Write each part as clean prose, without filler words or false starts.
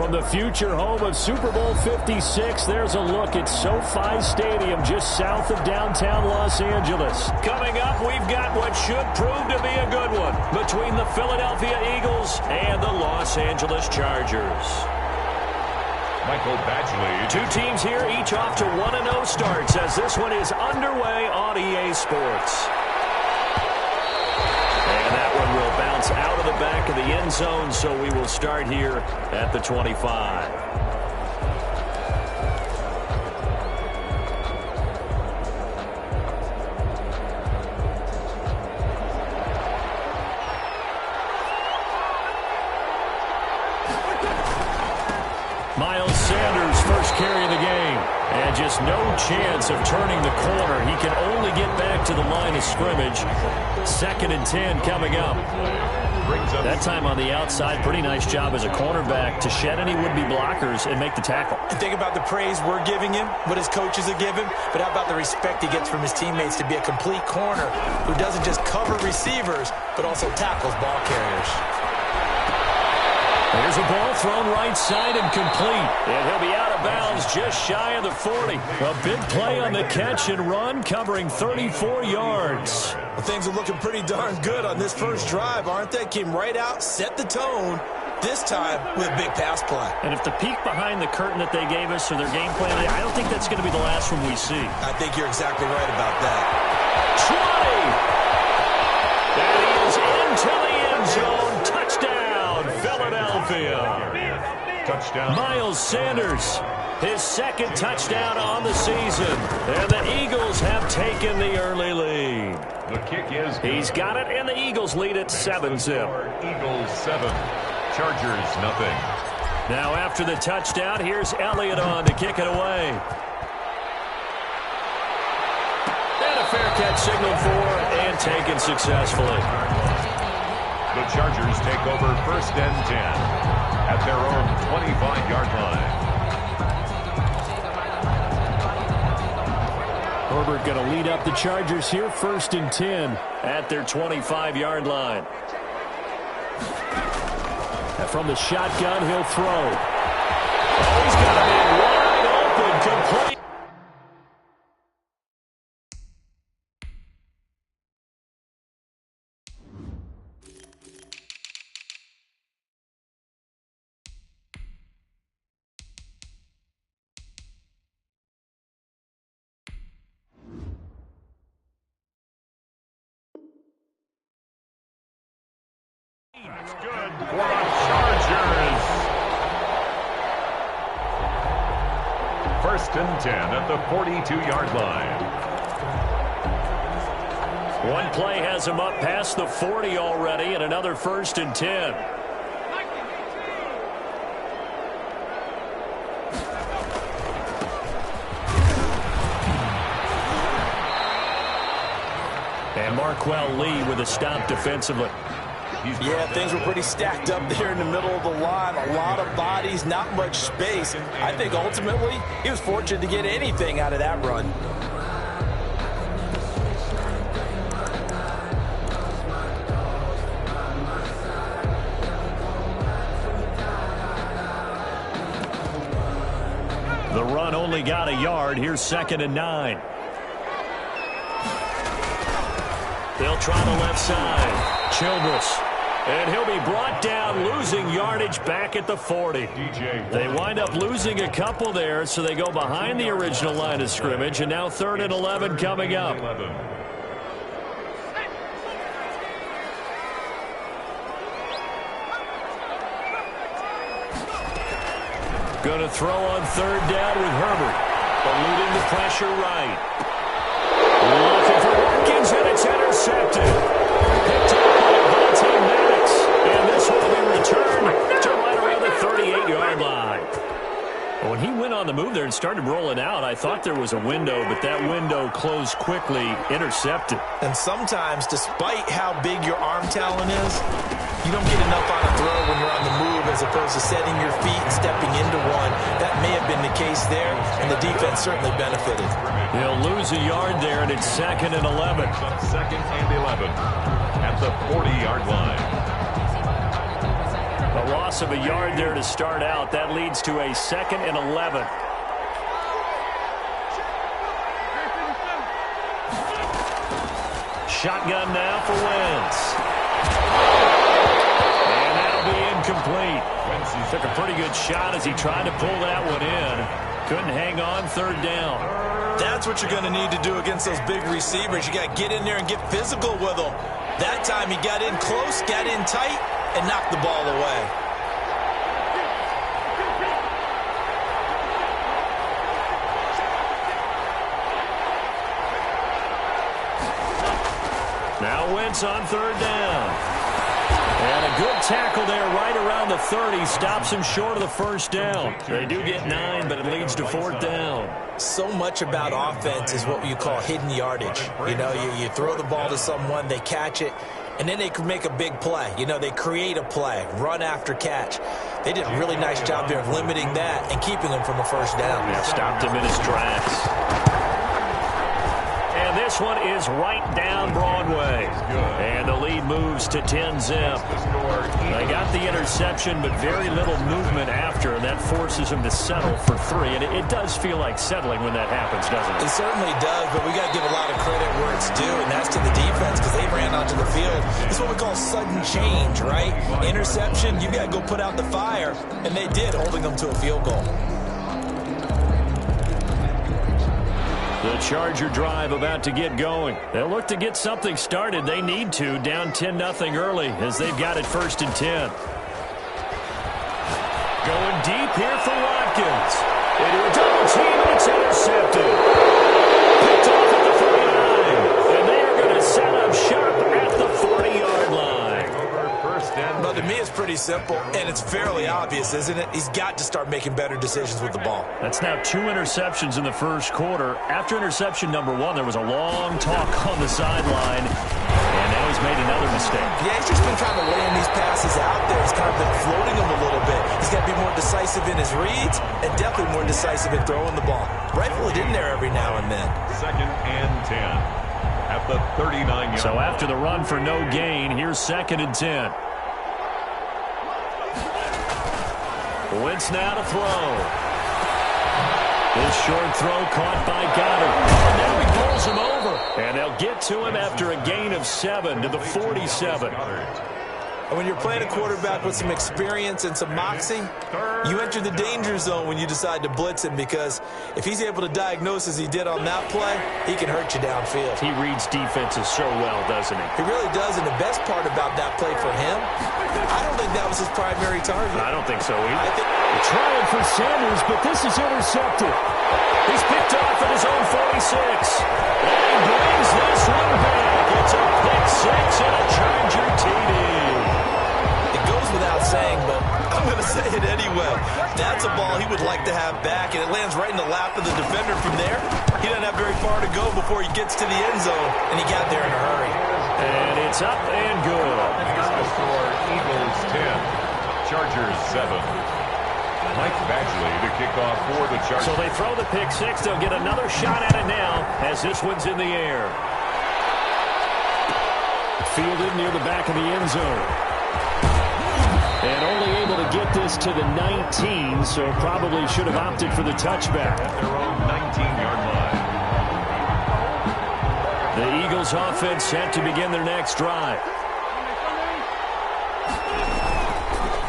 From the future home of Super Bowl 56, there's a look at SoFi Stadium just south of downtown Los Angeles. Coming up, we've got what should prove to be a good one between the Philadelphia Eagles and the Los Angeles Chargers. Michael Badgley. Two teams here, each off to 1-0 starts as this one is underway on EA Sports. And that one will bounce out of the back of the end zone, so we will start here at the 25. Miles Sanders first carry of the game. And just no chance of turning the corner. He can only get back to the line of scrimmage. 2nd and 10 coming up. That time on the outside, pretty nice job as a cornerback to shed any would-be blockers and make the tackle. Think about the praise we're giving him, what his coaches are giving, but how about the respect he gets from his teammates to be a complete corner who doesn't just cover receivers, but also tackles ball carriers. There's a ball thrown right side and complete. And he'll be out of bounds just shy of the 40. A big play on the catch and run, covering 34 yards. Well, things are looking pretty darn good on this first drive, aren't they? Came right out, set the tone, this time with a big pass play. And if the peek behind the curtain that they gave us or their game plan, I don't think that's going to be the last one we see. I think you're exactly right about that. 20! That is into the end zone. Touchdown, Philadelphia. Touchdown. Miles Sanders, his 2nd touchdown on the season. And the Eagles have taken the early lead. The kick is good. He's got it, and the Eagles lead at 7-zip. Eagles 7, Chargers nothing. Now after the touchdown, here's Elliott on to kick it away. And a fair catch signaled for and taken successfully. The Chargers take over 1st and 10 at their own 25-yard line. Herbert going to lead up the Chargers here, 1st and 10 at their 25-yard line. And from the shotgun, he'll throw. Oh, he's got a man wide open, complete. That's good for the Chargers. 1st and 10 at the 42-yard line. One play has him up past the 40 already, and another 1st and 10. And Marquell Lee with a stop defensively. Yeah, things were pretty stacked up there in the middle of the line. A lot of bodies, not much space. I think ultimately he was fortunate to get anything out of that run. The run only got a yard. Here's 2nd and 9. They'll try the left side. Childress. And he'll be brought down, losing yardage back at the 40. They wind up losing a couple there, so they go behind the original line of scrimmage, and now 3rd and 11 coming up. Going to throw on 3rd down with Herbert. Eluding the pressure right. Looking for Watkins, and it's intercepted. Picked up by Vontae Maddox. And this will be returned to right around the 38-yard line. When he went on the move there and started rolling out, I thought there was a window, but that window closed quickly, intercepted. And sometimes, despite how big your arm talent is, you don't get enough on a throw when you're on the move as opposed to setting your feet and stepping into one. That may have been the case there, and the defense certainly benefited. They'll lose a yard there, and it's 2nd and 11. 2nd and 11 at the 40-yard line. A loss of a yard there to start out. That leads to a 2nd and 11. Shotgun now for Wentz. And that'll be incomplete. Took a pretty good shot as he tried to pull that one in. Couldn't hang on 3rd down. That's what you're going to need to do against those big receivers. You got to get in there and get physical with them. That time he got in close, got in tight, and knocked the ball away. Now Wentz on 3rd down. And a good tackle there right around the 30. Stops him short of the 1st down. They do get 9, but it leads to 4th down. So much about offense is what you call hidden yardage. You know, you throw the ball to someone, they catch it, and then they can make a big play. You know, they create a play, run after catch. They did a really nice job there of limiting that and keeping him from a 1st down. Yeah, stopped him in his tracks. And this one is right down Broadway. And the lead moves to 10-zip. They got the interception, but very little movement after, and that forces them to settle for 3. And it does feel like settling when that happens, doesn't it? It certainly does, but we got to give a lot of credit where it's due, and that's to the defense because they ran onto the field. It's what we call sudden change, right? Interception, you got to go put out the fire, and they did, holding them to a field goal. The Charger drive about to get going. They'll look to get something started. They need to, down 10-0 early as they've got it 1st and 10. Going deep here for Watkins. Into a double team, and it's intercepted. Picked off at the 49. And they are going to set up shop at the 40-yard line. Well, to me, it's pretty simple, and it's fairly obvious, isn't it? He's got to start making better decisions with the ball. That's now 2 interceptions in the 1st quarter. After interception number 1, there was a long talk on the sideline, and now he's made another mistake. Yeah, he's just been kind of laying these passes out there. He's kind of been floating them a little bit. He's got to be more decisive in his reads and definitely more decisive in throwing the ball. Rifle it in there every now and then. 2nd and 10 at the 39-yard. So after the run for no gain, here's 2nd and 10. Wentz now to throw. This short throw caught by Goddard. And now he pulls him over. And they'll get to him after a gain of 7 to the 47. And when you're playing a quarterback with some experience and some moxie, you enter the danger zone when you decide to blitz him because if he's able to diagnose as he did on that play, he can hurt you downfield. He reads defenses so well, doesn't he? He really does, and the best part about that play for him, I don't think that was his primary target. I don't think so either. I think trying for Sanders, but this is intercepted. He's picked off at his own 46. And he brings this one back. It's a pick 6 and a Charger TD. It goes without saying, but I'm going to say it anyway. That's a ball he would like to have back, and it lands right in the lap of the defender from there. He doesn't have very far to go before he gets to the end zone, and he got there in a hurry. And it's up and good. Score Eagles 10, Chargers 7. Mike Badgley to kick off for the Chargers. So they throw the pick 6. They'll get another shot at it now as this one's in the air. Fielded near the back of the end zone. And only able to get this to the 19, so probably should have opted for the touchback. At their own 19-yard line. The Eagles offense set to begin their next drive.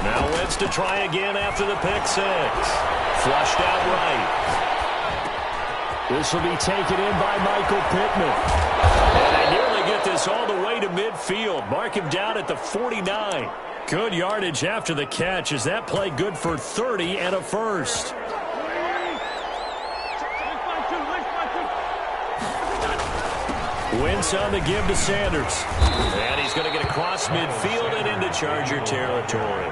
Now Wentz to try again after the pick 6. Flushed out right. This will be taken in by Michael Pittman. And they nearly get this all the way to midfield. Mark him down at the 49. Good yardage after the catch. Is that play good for 30 and a first? Wentz on the give to Sanders. And he's going to get across midfield and into Charger territory.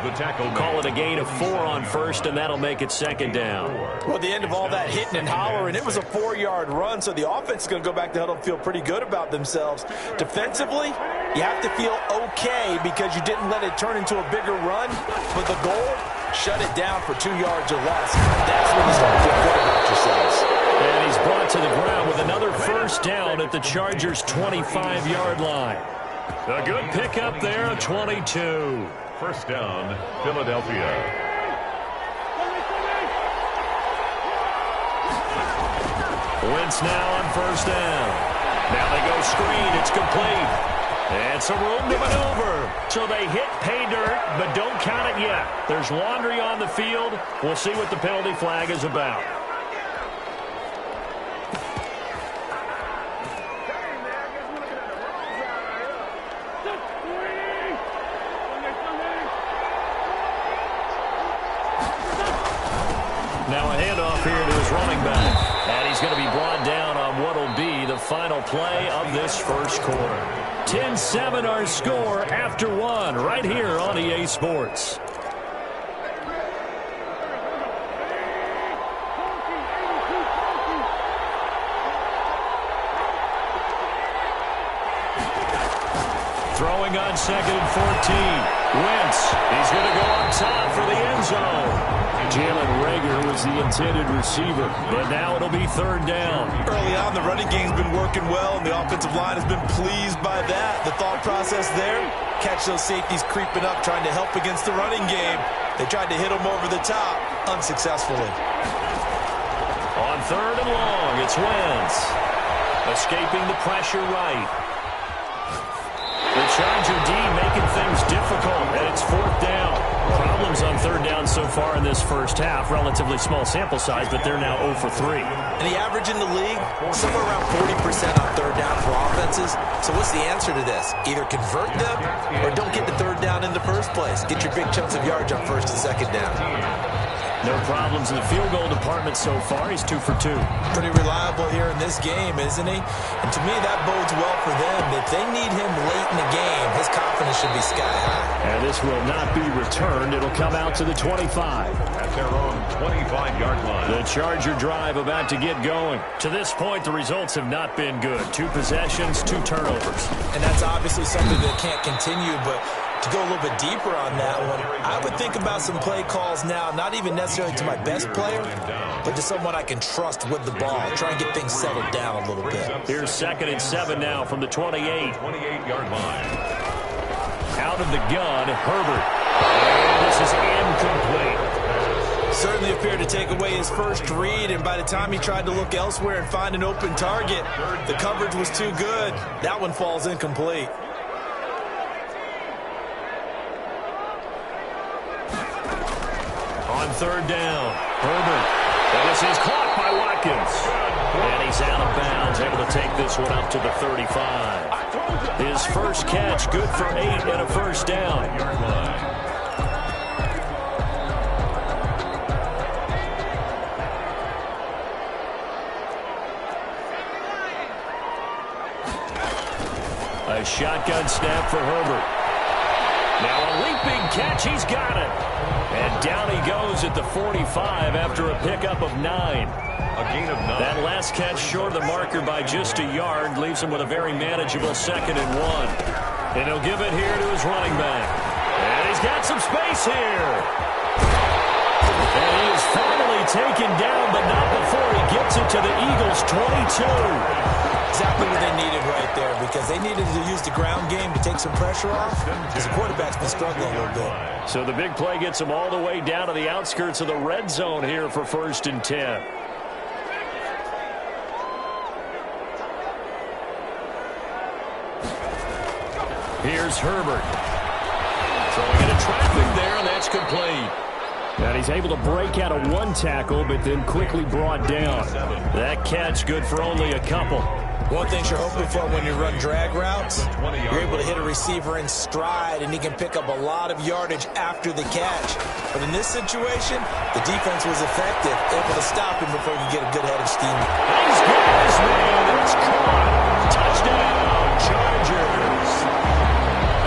The tackle Call it a gain of 4 on first, and that'll make it 2nd down. Well, at the end of all that hitting and hollering, it was a 4-yard run, so the offense is going to go back to huddle and feel pretty good about themselves. Defensively, you have to feel okay because you didn't let it turn into a bigger run, but the goal, shut it down for 2 yards or less. That's when you start to feel good about yourselves. And he's brought to the ground with another first down at the Chargers' 25-yard line. A good pickup there, 22. First down, Philadelphia. Wentz now on first down. Now they go screen. It's complete. And some room to maneuver. So they hit pay dirt, but don't count it yet. There's laundry on the field. We'll see what the penalty flag is about. Now a handoff here to his running back. And he's going to be brought down on what will be the final play of this first quarter. 10-7 our score after one right here on EA Sports. Throwing on 2nd and 14. Wentz. He's going to go on top for the end zone. Jalen Reagor was the intended receiver, but now it'll be 3rd down. Early on, the running game's been working well, and the offensive line has been pleased by that. The thought process there, catch those safeties creeping up, trying to help against the running game. They tried to hit them over the top, unsuccessfully. On 3rd and long, it's Wentz. Escaping the pressure right. The Charger D making things difficult, and it's 4th down. Problems on 3rd down so far in this first half. Relatively small sample size, but they're now 0 for 3. And the average in the league, somewhere around 40% on 3rd down for offenses. So what's the answer to this? Either convert them or don't get the 3rd down in the first place. Get your big chunks of yards on 1st and 2nd down. No problems in the field goal department so far. He's 2 for 2. Pretty reliable here in this game, isn't he? And to me, that bodes well for them. If they need him late in the game, his confidence should be sky high. And this will not be returned. It'll come out to the 25. At their own 25-yard line. The Charger drive about to get going. To this point, the results have not been good. 2 possessions, 2 turnovers. And that's obviously something that can't continue, but to go a little bit deeper on that one, I would think about some play calls now, not even necessarily to my best player, but to someone I can trust with the ball. Try and get things settled down a little bit. Here's 2nd and 7 now from the 28. 28-yard line. Out of the gun, Herbert. And this is incomplete. Certainly appeared to take away his first read, and by the time he tried to look elsewhere and find an open target, the coverage was too good. That one falls incomplete. On 3rd down, Herbert. And this is caught by Watkins. And he's out of bounds, able to take this one up to the 35. His first catch, good for 8 and a first down. A shotgun snap for Herbert. Now a leaping catch, he's got it. And down he goes at the 45 after a pickup of 9. A gain of 9. That last catch short of the marker by just a yard leaves him with a very manageable 2nd and 1. And he'll give it here to his running back. And he's got some space here. And he is finally taken down, but not before he gets it to the Eagles' 22. Exactly what they needed right there, because they needed to use the ground game to take some pressure off, because the quarterback's been struggling a little bit. So the big play gets him all the way down to the outskirts of the red zone here for 1st and 10. Here's Herbert. Throwing into traffic there, and that's complete. And he's able to break out of 1 tackle, but then quickly brought down. That catch good for only a couple. One thing you're hoping for when you run drag routes, you're able to hit a receiver in stride, and he can pick up a lot of yardage after the catch. But in this situation, the defense was effective, able to stop him before he could get a good head of steam. He's got his man. It's caught. Touchdown, Chargers.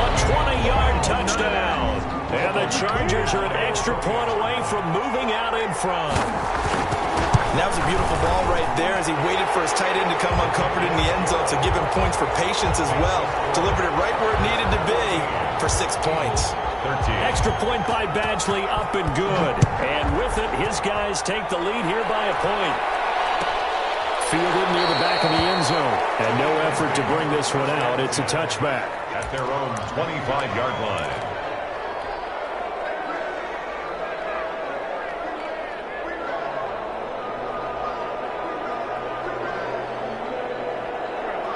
A 20-yard touchdown. And the Chargers are an extra point away from moving out in front. And that was a beautiful ball right there as he waited for his tight end to come uncovered in the end zone, to give him points for patience as well. Delivered it right where it needed to be for 6 points. 13. Extra point by Badgley, up and good. And with it, his guys take the lead here by a point. Fielded near the back of the end zone. And no effort to bring this one out. It's a touchback. At their own 25-yard line.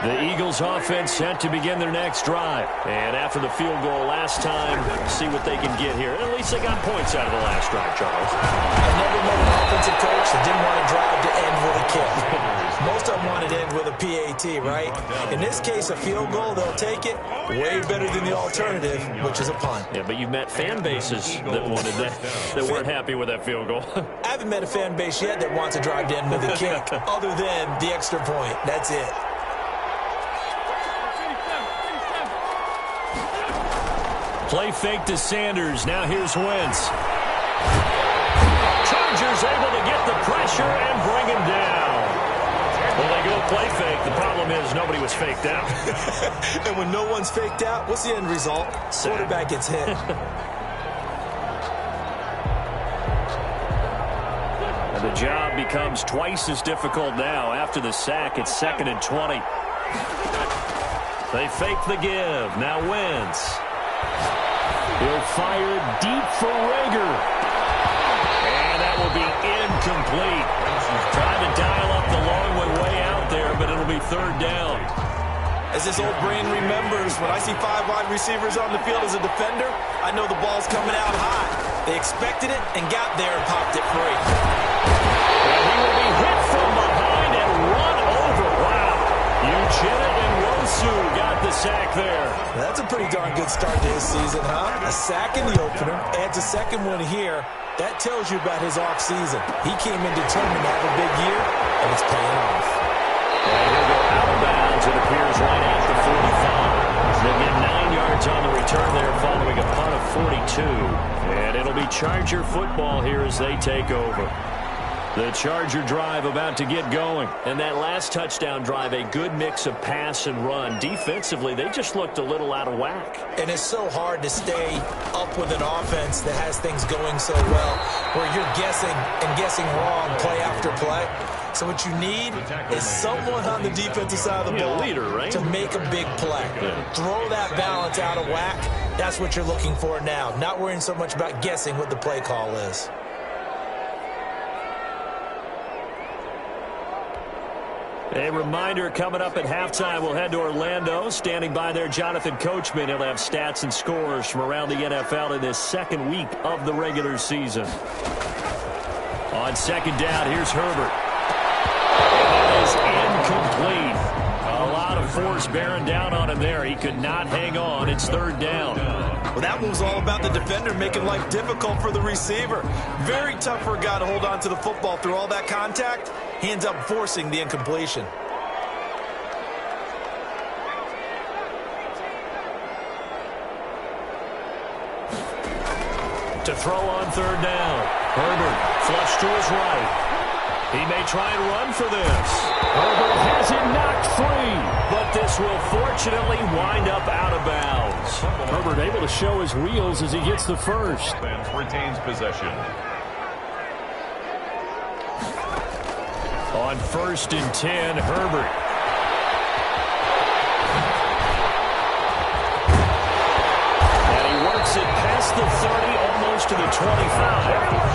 The Eagles offense set to begin their next drive. And after the field goal last time, see what they can get here. At least they got points out of the last drive, Charles. I've never met an offensive coach that didn't want to drive to end with a kick. Most of them wanted to end with a PAT, right? In this case, a field goal, they'll take it. Way better than the alternative, which is a punt. Yeah, but you've met fan bases that wanted that weren't happy with that field goal. I haven't met a fan base yet that wants to drive to end with a kick, other than the extra point. That's it. Play fake to Sanders. Now here's Wentz. Chargers able to get the pressure and bring him down. Well, they go play fake. The problem is nobody was faked out. And when no one's faked out, what's the end result? Quarterback gets hit. And the job becomes twice as difficult now. After the sack, it's 2nd and 20. They fake the give. Now Wentz. He'll fire deep for Rager. And that will be incomplete. Trying to dial up the long way out there, but it'll be 3rd down. As this old brain remembers, when I see 5 wide receivers on the field as a defender, I know the ball's coming out high. They expected it and got there and popped it free. And he will be hit from behind and run over. Wow. Uchenna and Wosu got the sack there. That's a pretty darn good start to his season, huh? A sack in the opener, adds a second one here. That tells you about his offseason. He came in determined to have a big year, and it's paying off. And he'll go out of bounds. It appears right at the 45. They'll get 9 yards on the return there following a punt of 42. And it'll be Charger football here as they take over. The Charger drive about to get going. And that last touchdown drive, a good mix of pass and run. Defensively, they just looked a little out of whack. And it's so hard to stay up with an offense that has things going so well, where you're guessing and guessing wrong play after play. So what you need is someone on the defensive side of the ball leader, right? to make a big play. Throw that balance out of whack. That's what you're looking for now. Not worrying so much about guessing what the play call is. A reminder, coming up at halftime, we'll head to Orlando. Standing by there, Jonathan Coachman. He'll have stats and scores from around the NFL in this 2nd week of the regular season. On 2nd down, here's Herbert. That is incomplete. A lot of force bearing down on him there. He could not hang on. It's 3rd down. Well, that one was all about the defender making life difficult for the receiver. Very tough for a guy to hold on to the football through all that contact. He ends up forcing the incompletion. To throw on 3rd down. Herbert flush to his right. He may try and run for this. Herbert has it knocked free, but this will fortunately wind up out of bounds. Herbert able to show his wheels as he gets the first. Offense retains possession. On 1st and 10, Herbert. And he works it past the 30, almost to the 25.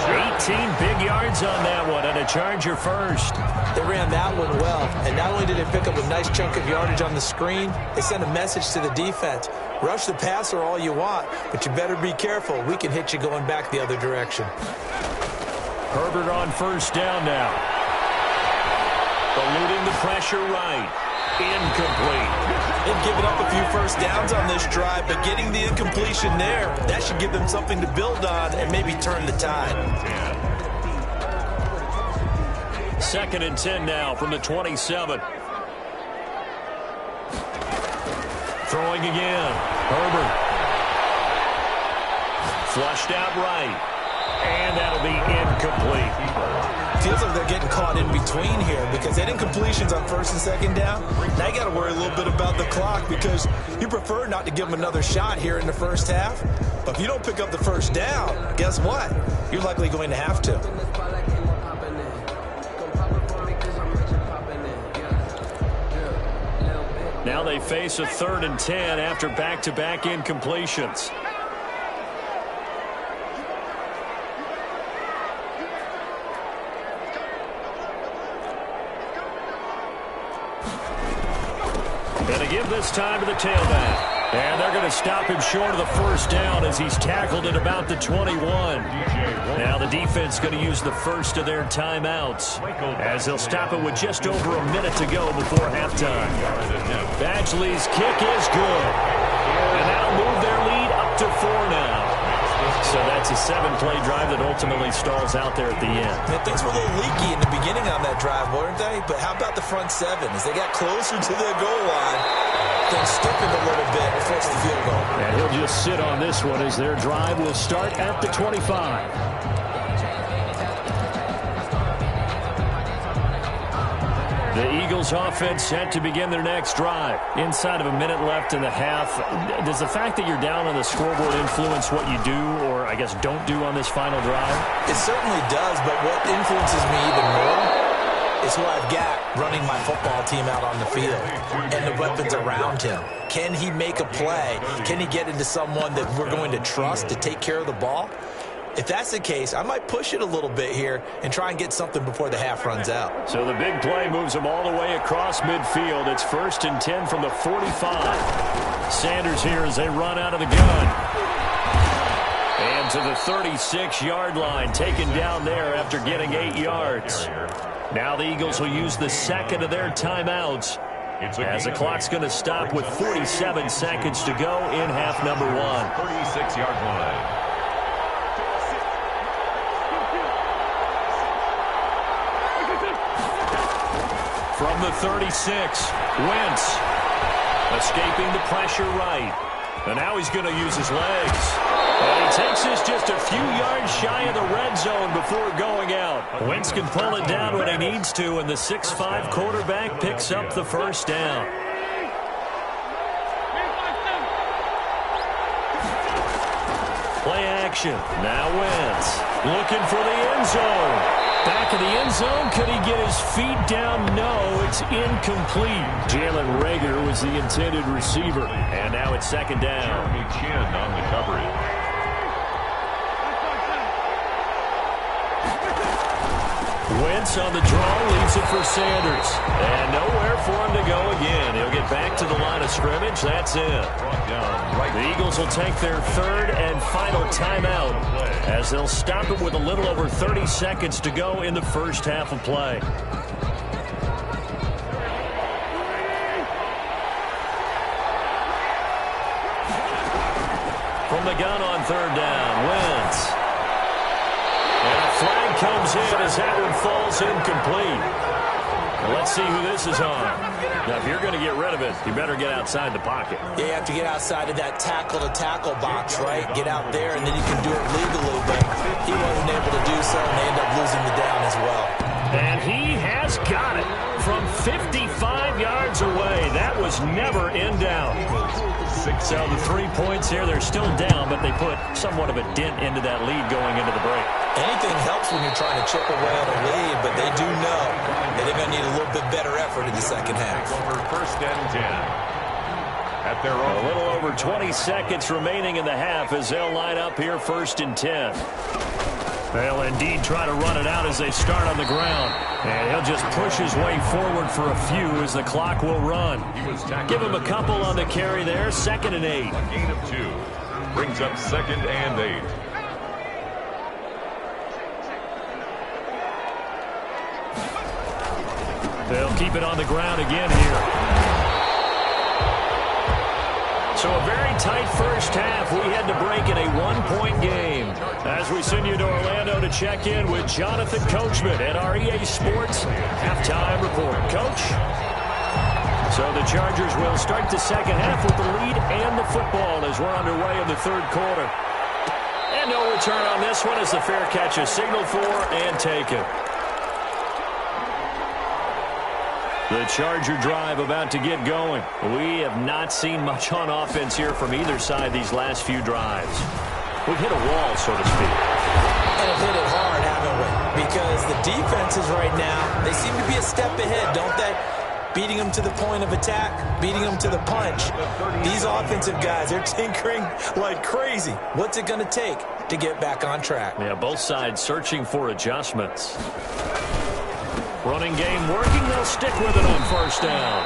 18 big yards on that one, and a Charger first. They ran that one well, and not only did they pick up a nice chunk of yardage on the screen, they sent a message to the defense. Rush the passer all you want, but you better be careful. We can hit you going back the other direction. Herbert on 1st down now. Eluding the pressure right. Incomplete. They've given up a few first downs on this drive, but getting the incompletion there, that should give them something to build on and maybe turn the tide. 2nd and 10 now from the 27. Throwing again. Herbert. Flushed out right. And that'll be incomplete. Feels like they're getting caught in between here because that incompletion's on 1st and 2nd down. Now you got to worry a little bit about the clock because you prefer not to give them another shot here in the 1st half. But if you don't pick up the 1st down, guess what? You're likely going to have to. Now they face a 3rd and 10 after back-to-back incompletions. And to give this time to the tailback. And they're going to stop him short of the first down as he's tackled at about the 21. Now the defense going to use the first of their timeouts as they'll stop it with just over a minute to go before halftime. Badgley's kick is good. And that'll move their lead up to 4 now. So that's a 7-play drive that ultimately stalls out there at the end. Man, things were a little leaky in the beginning on that drive, weren't they? But how about the front 7? As they got closer to the goal line, things stiffened a little bit and forced the field goal. And he'll just sit on this one as their drive will start at the 25. The Eagles offense set to begin their next drive. Inside of a minute left in the half, does the fact that you're down on the scoreboard influence what you do or, I guess, don't do on this final drive? It certainly does, but what influences me even more is who I've got running my football team out on the field and the weapons around him. Can he make a play? Can he get into someone that we're going to trust to take care of the ball? If that's the case, I might push it a little bit here and try and get something before the half runs out. So the big play moves them all the way across midfield. It's 1st and 10 from the 45. Sanders here as they run out of the gun. And to the 36-yard line, taken down there after getting 8 yards. Now the Eagles will use the second of their timeouts as the clock's going to stop with 47 seconds to go in half number 1. 36-yard line. From the 36, Wentz escaping the pressure right. And now he's going to use his legs. And he takes this just a few yards shy of the red zone before going out. Wentz can pull it down when he needs to, and the 6'5" quarterback picks up the first down. Play action. Now Wentz looking for the end zone. Back of the end zone. Could he get his feet down? No, it's incomplete. Jalen Reagor was the intended receiver. And now it's second down. Jeremy Chin on the coverage. Wentz on the draw, leaves it for Sanders. And nowhere for him to go again. He'll get back to the line of scrimmage. That's it. The Eagles will take their third and final timeout as they'll stop it with a little over 30 seconds to go in the first half of play. From the gun on third down, Wentz. And a flag comes in as that one falls incomplete. Now let's see who this is on. Now, if you're going to get rid of it, you better get outside the pocket. Yeah, you have to get outside of that tackle-to-tackle box, right? Get out there, and then you can do it legally, but he wasn't able to do so, and they end up losing the down as well. And he has got it from 55 yards away. That was never in doubt. So the 3 points here, they're still down, but they put somewhat of a dent into that lead going into the break. Anything helps when you're trying to chip away at a lead, but they do know that they're going to need a little bit better effort in the second half. Over 1st and 10. At their own. A little over 20 seconds remaining in the half as they'll line up here 1st and 10. They'll indeed try to run it out as they start on the ground. And he'll just push his way forward for a few as the clock will run. Give him a couple on the carry there. 2nd and 8. A gain of 2. Brings up 2nd and 8. They'll keep it on the ground again here. So a very tight first half. We had to break in a 1-point game. As we send you to Orlando to check in with Jonathan Coachman at our EA Sports Halftime Report. Coach? So the Chargers will start the second half with the lead and the football as we're underway in the third quarter. And no return on this one as the fair catch is signaled for and taken. The Charger drive about to get going. We have not seen much on offense here from either side these last few drives. We've hit a wall, so to speak. And have hit it hard, haven't we? Because the defenses right now, they seem to be a step ahead, don't they? Beating them to the point of attack, beating them to the punch. These offensive guys, they're tinkering like crazy. What's it going to take to get back on track? Yeah, both sides searching for adjustments. Running game working. They'll stick with it on 1st down.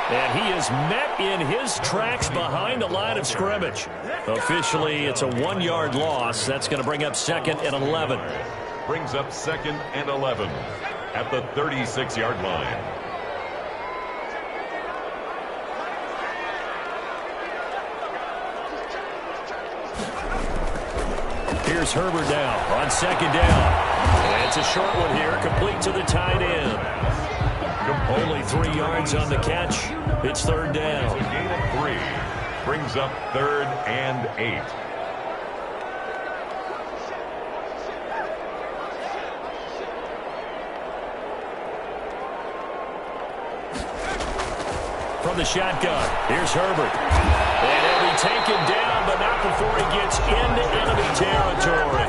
And he is met in his tracks behind the line of scrimmage. Officially, it's a 1-yard loss. That's going to bring up 2nd and 11. Brings up 2nd and 11 at the 36-yard line. Here's Herbert now on 2nd down. And it's a short one here, complete to the tight end. Only 3 yards on the catch. It's 3rd down. It's a gain of 3. Brings up 3rd and 8. From the shotgun, here's Herbert. And he'll be taken down, but not before he gets into enemy territory.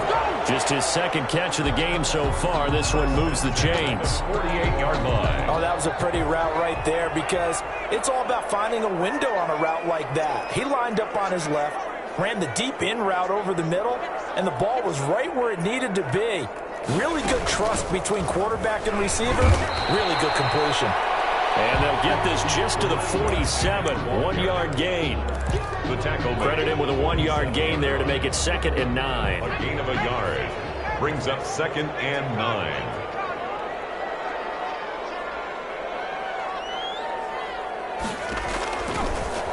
Just his 2nd catch of the game so far. This one moves the chains. 48-yard line. Oh, that was a pretty route right there because it's all about finding a window on a route like that. He lined up on his left, ran the deep in route over the middle, and the ball was right where it needed to be. Really good trust between quarterback and receiver. Really good completion. And they'll get this just to the 47, 1-yard gain. The tackle Credit him with a 1-yard gain there to make it 2nd and 9. A gain of a yard. Brings up 2nd and 9.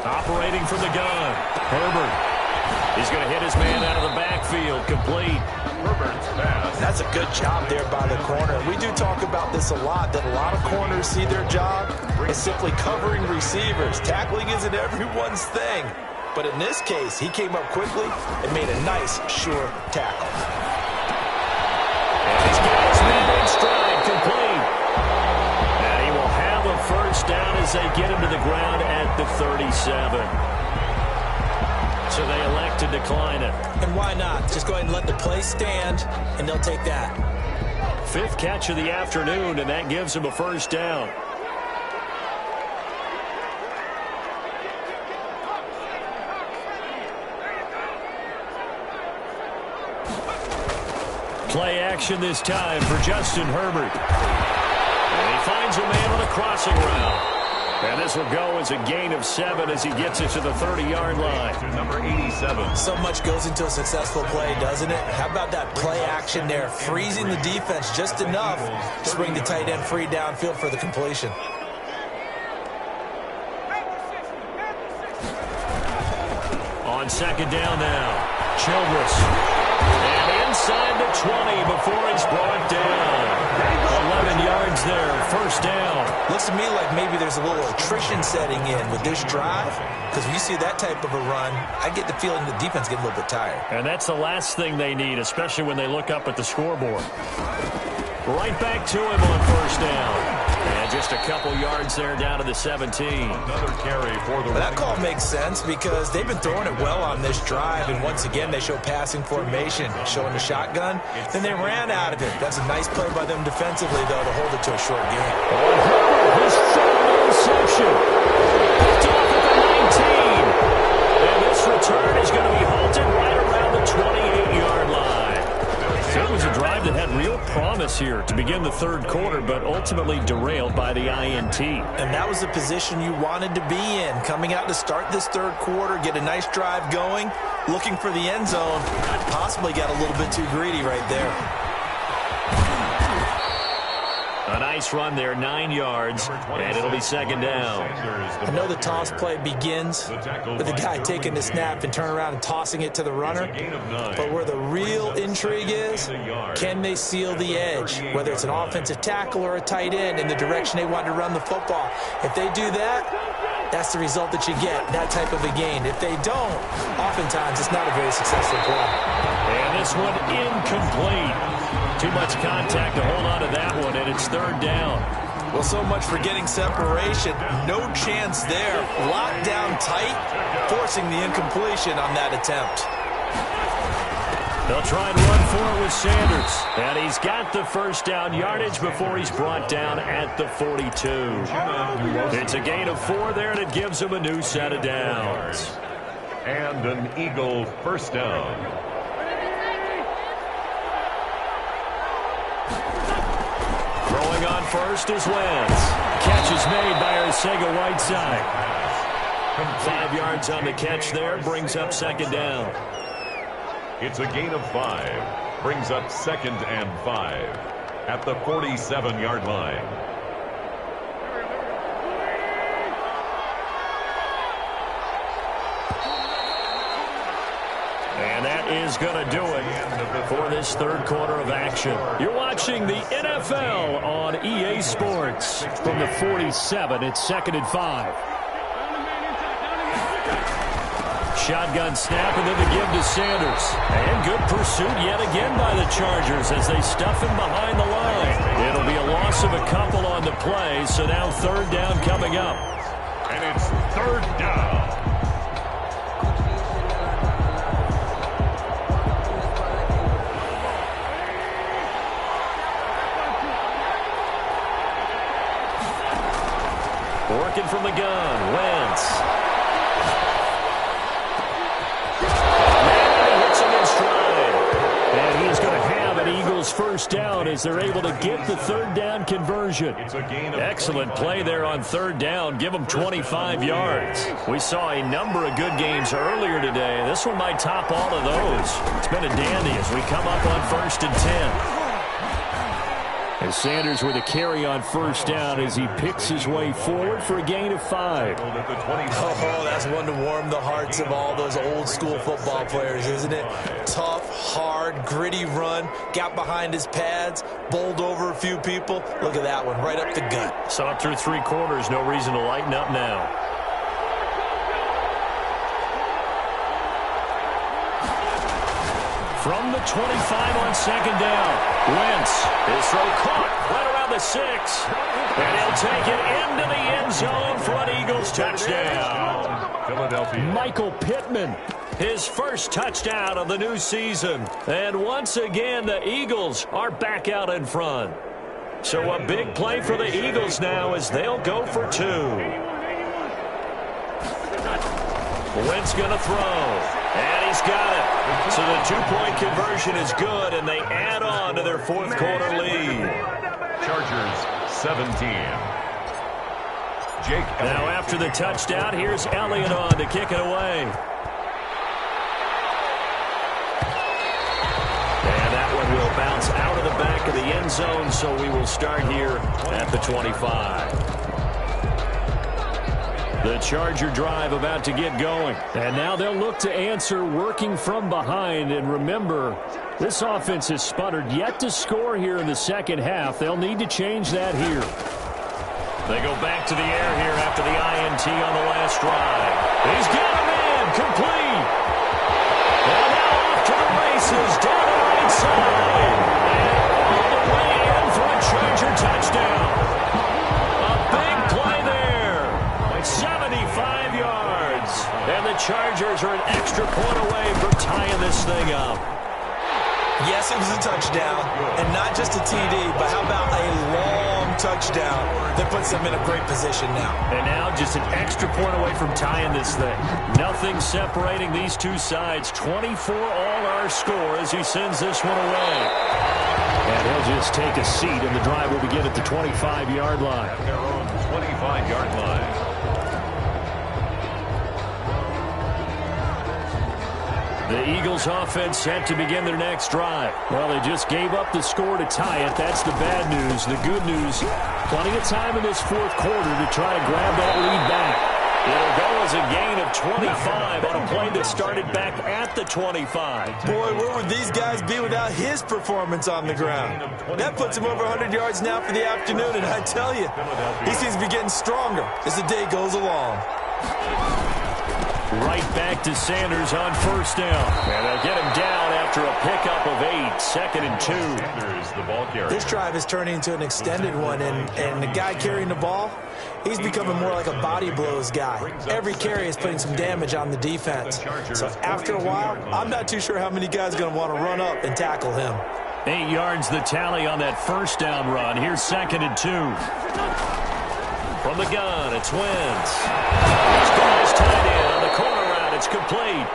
Operating from the gun, Herbert. He's going to hit his man out of the backfield, complete. Herbert's pass. That's a good job there by the corner. We do talk about this a lot, that a lot of corners see their job as simply covering receivers. Tackling isn't everyone's thing. But in this case, he came up quickly and made a nice, sure tackle. And he's got his man in stride, complete. And he will have a 1st down as they get him to the ground at the 37. So they elect to decline it. And why not? Just go ahead and let the play stand, and they'll take that. 5th catch of the afternoon, and that gives him a 1st down. Play action this time for Justin Herbert. And he finds a man on a crossing route. And this will go as a gain of 7 as he gets it to the 30-yard line. To number 87. So much goes into a successful play, doesn't it? How about that play action there, freezing the defense just enough to bring the tight end free downfield for the completion. On 2nd down now, Childress. And inside the 20 before he's brought down. 11 yards there, 1st down. Looks to me like maybe there's a little attrition setting in with this drive, because when you see that type of a run, I get the feeling the defense gets a little bit tired. And that's the last thing they need, especially when they look up at the scoreboard. Right back to him on 1st down. And just a couple yards there down to the 17. Another carry for the That call makes sense because they've been throwing it well on this drive, and once again they show passing formation, showing the shotgun. Then they ran out of it. That's a nice play by them defensively, though, to hold it to a short game. His 3rd interception. Picked off at the 19. And this return is going to be halted right around the 28-yard line. It was a drive that had real promise here to begin the 3rd quarter, but ultimately derailed by the INT. And that was the position you wanted to be in, coming out to start this 3rd quarter, get a nice drive going, looking for the end zone. Possibly got a little bit too greedy right there. A nice run there, 9 yards, and it'll be 2nd down. I know the toss play begins with the guy taking the snap and turn around and tossing it to the runner. But where the real intrigue is, can they seal the edge, whether it's an offensive tackle or a tight end, in the direction they want to run the football? If they do that, that's the result that you get, that type of a gain. If they don't, oftentimes it's not a very successful play. And this one incomplete. Too much contact to hold on to that one, and it's 3rd down. Well, so much for getting separation. No chance there. Locked down tight, forcing the incompletion on that attempt. They'll try and run for it with Sanders. And he's got the 1st down yardage before he's brought down at the 42. It's a gain of 4 there, and it gives him a new set of downs. And an Eagle 1st down. Throwing on first is Wentz. Catch is made by Arcega-Whiteside. 5 yards on the catch there, brings up second down. It's a gain of 5. Brings up 2nd and 5 at the 47-yard line. And that is going to do it for this third quarter of action. You're watching the NFL on EA Sports. From the 47, it's 2nd and 5. Shotgun snap, and then the give to Sanders. And good pursuit yet again by the Chargers as they stuff him behind the line. It'll be a loss of a couple on the play, so now third down coming up. And it's third down. Working from the gun, Wentz. And he's going to have an Eagles first down as they're able to get the third down conversion. Excellent play there on third down. Give them 25 yards. We saw a number of good games earlier today. This one might top all of those. It's been a dandy as we come up on 1st and 10. And Sanders with a carry on first down as he picks his way forward for a gain of 5. Oh, that's one to warm the hearts of all those old school football players, isn't it? Tough, hard, gritty run, got behind his pads, bowled over a few people. Look at that one, right up the gut. Saw it through 3 quarters, no reason to lighten up now. From the 25 on second down, Wentz, his throw caught right around the 6. And he'll take it into the end zone for an Eagles touchdown. Philadelphia. Michael Pittman, his first touchdown of the new season. And once again, the Eagles are back out in front. So a big play for the Eagles now as they'll go for 2. Wentz going to throw. And he's got it. So the 2-point conversion is good, and they add on to their fourth quarter lead. Chargers 17. Jake Elliott. Now after the touchdown, here's Elliott on to kick it away. And that one will bounce out of the back of the end zone, so we will start here at the 25. The Charger drive about to get going. And now they'll look to answer working from behind. And remember, this offense has sputtered yet to score here in the second half. They'll need to change that here. They go back to the air here after the INT on the last drive. He's got a man, complete. And now off to the races, down the right side. And all the way in for a Charger touchdown. A big play there. 75 yards. And the Chargers are an extra point away from tying this thing up. Yes, it was a touchdown, and not just a TD, but how about a long touchdown that puts them in a great position now. And now just an extra point away from tying this thing. Nothing separating these two sides. 24 all our score as he sends this one away. And he'll just take a seat, and the drive will begin at the 25-yard line. At their own 25-yard line. The Eagles offense set to begin their next drive. Well, they just gave up the score to tie it. That's the bad news. The good news, plenty of time in this fourth quarter to try to grab that lead back. It'll go as a gain of 25 on a play that started back at the 25. Boy, where would these guys be without his performance on the ground? That puts him over 100 yards now for the afternoon, and I tell you, he seems to be getting stronger as the day goes along. Right back to Sanders on first down. And they'll get him down after a pickup of 8, 2nd and 2. Sanders, the ball carrier. This drive is turning into an extended one, and the guy carrying the ball, he's becoming more like a body blows guy. Every carry is putting some damage on the defense. So after a while, I'm not too sure how many guys are going to want to run up and tackle him. 8 yards the tally on that first down run. Here's 2nd and 2. From the gun, it's Wentz. His ball is tied in on the corner route. It's complete.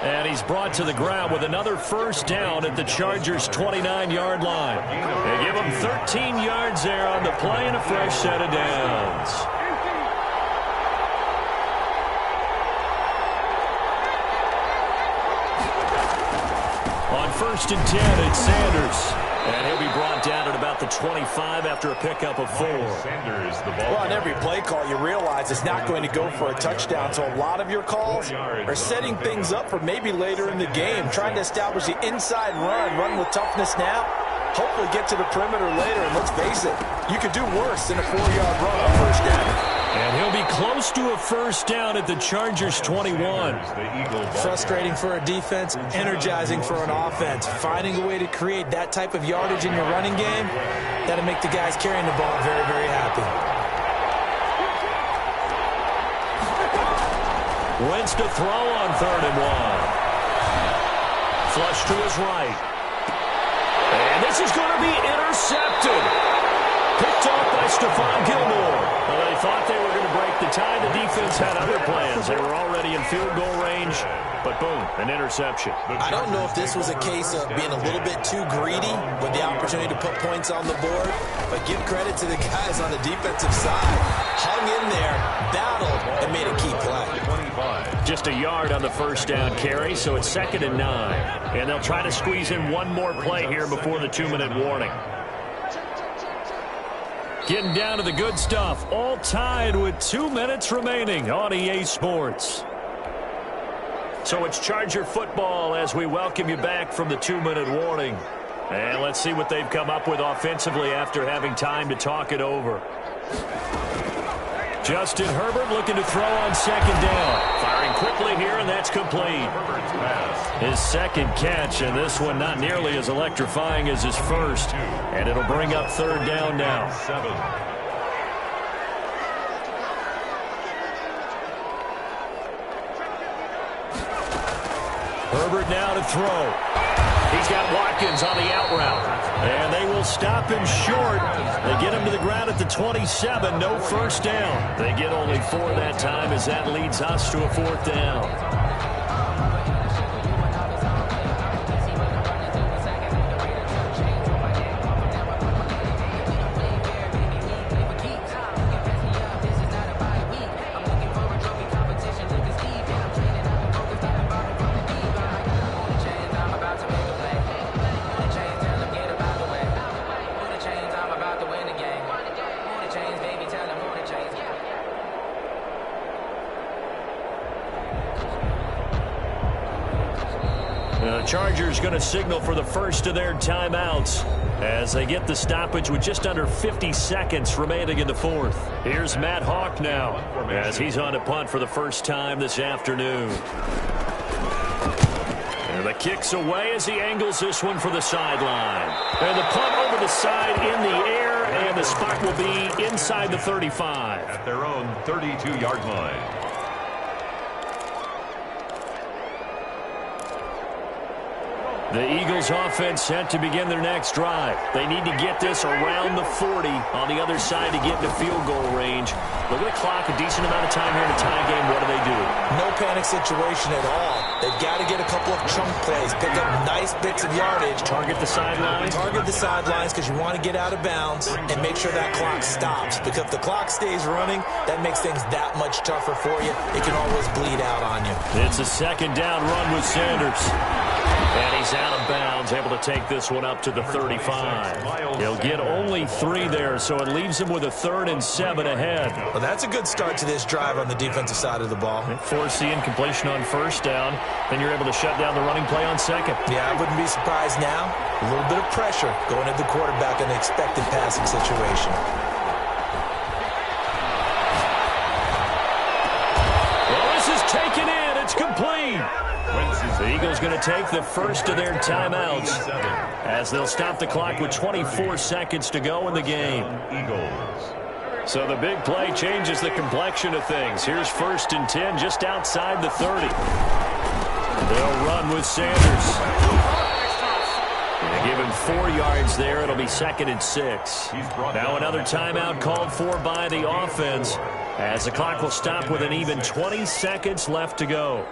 And he's brought to the ground with another first down at the Chargers' 29-yard line. They give him 13 yards there on the play and a fresh set of downs. On 1st and 10, it's Sanders. And he'll be brought down at about the 25 after a pickup of 4. Sanders, the ball. Well, on every play call, you realize it's not going to go for a touchdown. So a lot of your calls are setting things up for maybe later in the game, trying to establish the inside run with toughness now. Hopefully get to the perimeter later. And let's face it, you could do worse than a 4-yard run on first down. And he'll be close to a first down at the Chargers' 21. Frustrating for a defense, energizing for an offense. Finding a way to create that type of yardage in your running game, that'll make the guys carrying the ball very, very happy. Wentz to throw on 3rd and 1. Flush to his right. And this is going to be intercepted. Picked off by Stephon Gilmore. Well, they thought they were going to break the tie. The defense had other plans. They were already in field goal range, but boom, an interception. I don't know if this was a case of being a little bit too greedy with the opportunity to put points on the board, but give credit to the guys on the defensive side. Hung in there, battled, and made a key play. Just a yard on the first down carry, so it's 2nd and 9. And they'll try to squeeze in one more play here before the 2-minute warning. Getting down to the good stuff, all tied with 2 minutes remaining on EA Sports. So it's Charger football as we welcome you back from the 2-minute warning. And let's see what they've come up with offensively after having time to talk it over. Justin Herbert looking to throw on 2nd down. Firing quickly here, and that's complete. His 2nd catch, and this one not nearly as electrifying as his first. And it'll bring up 3rd down now. Herbert now to throw. He's got Watkins on the out route. And they will stop him short. They get him to the ground at the 27. No first down. They get only 4 that time as that leads us to a 4th down. Chargers going to signal for the first of their timeouts as they get the stoppage with just under 50 seconds remaining in the 4th. Here's Matt Hawk now as he's on to punt for the first time this afternoon. And the kick's away as he angles this one for the sideline. And the punt over the side in the air, and the spot will be inside the 35. At their own 32-yard line. The Eagles offense set to begin their next drive. They need to get this around the 40 on the other side to get into field goal range. Look at the clock, a decent amount of time here in a tie game. What do they do? No panic situation at all. They've got to get a couple of chunk plays, pick up nice bits of yardage. Target the sidelines? Target the sidelines because you want to get out of bounds and make sure that clock stops. Because if the clock stays running, that makes things that much tougher for you. It can always bleed out on you. It's a 2nd down run with Sanders. And he's out of bounds, able to take this one up to the 35. He'll get only 3 there, so it leaves him with a 3rd and 7 ahead. Well, that's a good start to this drive on the defensive side of the ball. Force the incompletion on first down, then you're able to shut down the running play on 2nd. Yeah, I wouldn't be surprised now. A little bit of pressure going at the quarterback in the expected passing situation. Well, this is taken in. It's complete. The Eagles going to take the first of their timeouts as they'll stop the clock with 24 seconds to go in the game. So the big play changes the complexion of things. Here's 1st and 10 just outside the 30. They'll run with Sanders. They give him 4 yards there. It'll be 2nd and 6. Now another timeout called for by the offense as the clock will stop with an even 20 seconds left to go.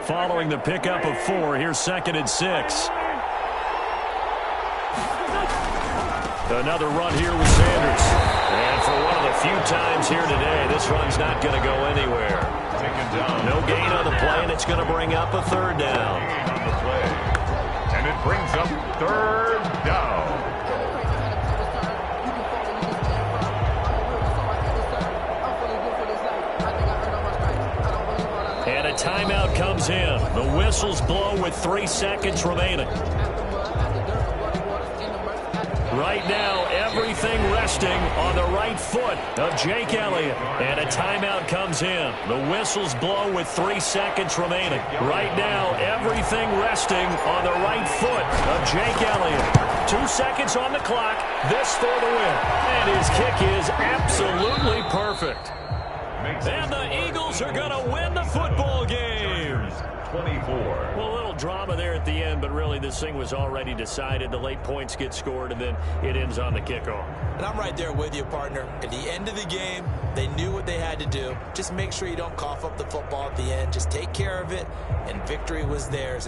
following the pickup of 4. Here's 2nd and 6. Another run here with Sanders. And for one of the few times here today, this run's not going to go anywhere. No gain on the play, and it's going to bring up a 3rd down. On the play. And it brings up 3rd down. And a timeout comes in. The whistles blow with 3 seconds remaining. Right now, everything resting on the right foot of Jake Elliott. And a timeout comes in. The whistles blow with 3 seconds remaining. Right now, everything resting on the right foot of Jake Elliott. 2 seconds on the clock. This for the win. And his kick is absolutely perfect. And the Eagles are going to win the football game. 24. Well, a little drama there at the end, but really this thing was already decided. The late points get scored, and then it ends on the kickoff. And I'm right there with you, partner. At the end of the game, they knew what they had to do. Just make sure you don't cough up the football at the end. Just take care of it, and victory was theirs. And